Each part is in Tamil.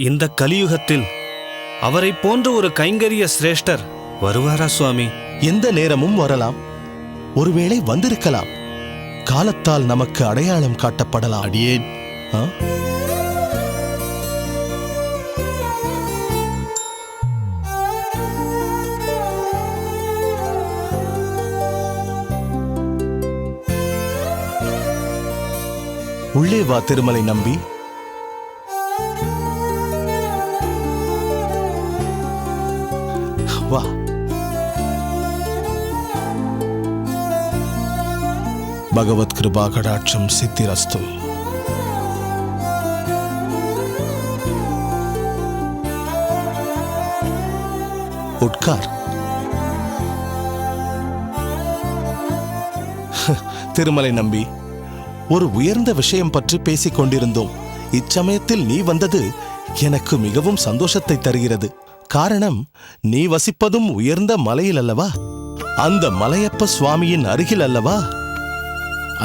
இந்த கலியுகத்தில் அவரை போன்ற ஒரு கைங்கரிய சிரேஷ்டர் வருவாரா சுவாமி? எந்த நேரமும் வரலாம். ஒருவேளை வந்திருக்கலாம். காலத்தால் நமக்கு அடையாளம் காட்டப்படலாம். அடியேன் உள்ளே வா திருமலை நம்பி. வா. பகவத் கிருபா கடாட்சம் சித்திரஸ்து. உட்கார். திருமலை நம்பி, ஒரு உயர்ந்த விஷயம் பற்றி பேசிக் கொண்டிருந்தோம். இச்சமயத்தில் நீ வந்தது எனக்கு மிகவும் சந்தோஷத்தை தருகிறது. காரணம், நீ வசிப்பதும் உயர்ந்த மலையில் அல்லவா? அந்த மலையப்ப சுவாமியின் அருகில் அல்லவா?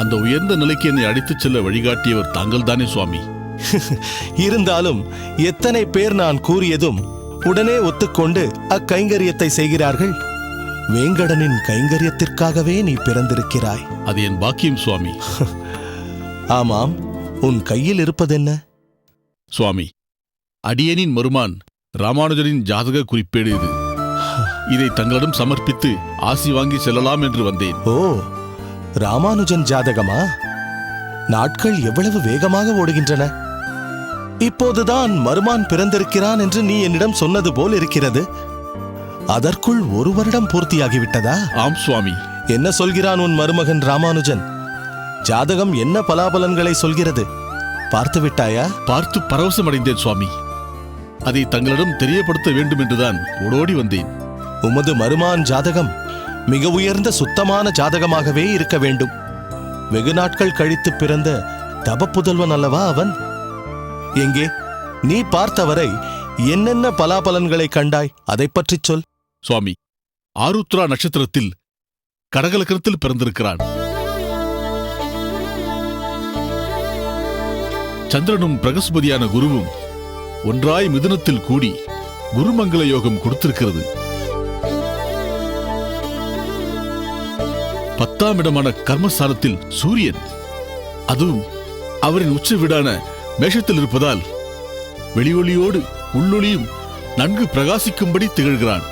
அந்த உயர்ந்த நிலைக்கு என்னை அழைத்துச் செல்ல வழிகாட்டியவர் தாங்கள் தானே சுவாமி? இருந்தாலும் எத்தனை பேர் நான் கூறியதும் உடனே ஒத்துக்கொண்டு அக்கைங்கரியத்தை செய்கிறார்கள். வேங்கடனின் கைங்கரியத்திற்காகவே நீ பிறந்திருக்கிறாய். அது என் பாக்கியம் சுவாமி. ஆமாம், உன் கையில் இருப்பதென்ன? சுவாமி, அடியேனின் மருமான் ராமானுஜரின் ஜாதக குறிப்பேடு இது. இதை தங்களிடம் சமர்ப்பித்து ஆசி வாங்கி செல்லலாம் என்று வந்தேன். ஓ, ராமானுஜன் ஜாதகமா? நாட்கள் எவ்வளவு வேகமாக ஓடுகின்றன. இப்போதுதான் மருமான் பிறந்திருக்கிறான் என்று நீ என்னிடம் சொன்னது போல் இருக்கிறது. அதற்குள் 1 வருடம் பூர்த்தியாகிவிட்டதா? ஆம் சுவாமி. என்ன சொல்கிறான் உன் மருமகன் ராமானுஜன்? ஜாதகம் என்ன பலாபலன்களை சொல்கிறது? பார்த்து விட்டாயா? பார்த்து பரவசமடைந்தேன் சுவாமி. அதை தங்களிடம் தெரியப்படுத்த வேண்டும் என்றுதான் ஓடோடி வந்தேன். உமது மருமான் ஜாதகம் மிக உயர்ந்த சுத்தமான ஜாதகமாகவே இருக்க வேண்டும். வெகு நாட்கள் கழித்து பிறந்த தபப்புதல்வன் அல்லவா அவன்? எங்கே நீ பார்த்தவரை என்னென்ன பலாபலன்களை கண்டாய்? அதை பற்றி சொல். சுவாமி, ஆருத்ரா நட்சத்திரத்தில் கடகலக்கணத்தில் பிறந்திருக்கிறான். சந்திரனும் பிரகஸ்பதியான குருவும் ஒன்றாய் மிதுனத்தில் கூடி குருமங்கள யோகம் கொடுத்திருக்கிறது. 10ஆம் இடமான கர்மஸ்தானத்தில் சூரியன், அதுவும் அவரின் உச்ச வீடான மேஷத்தில் இருப்பதால் வெளியொளியோடு உள்ளொளியும் நன்கு பிரகாசிக்கும்படி திகழ்கிறான்.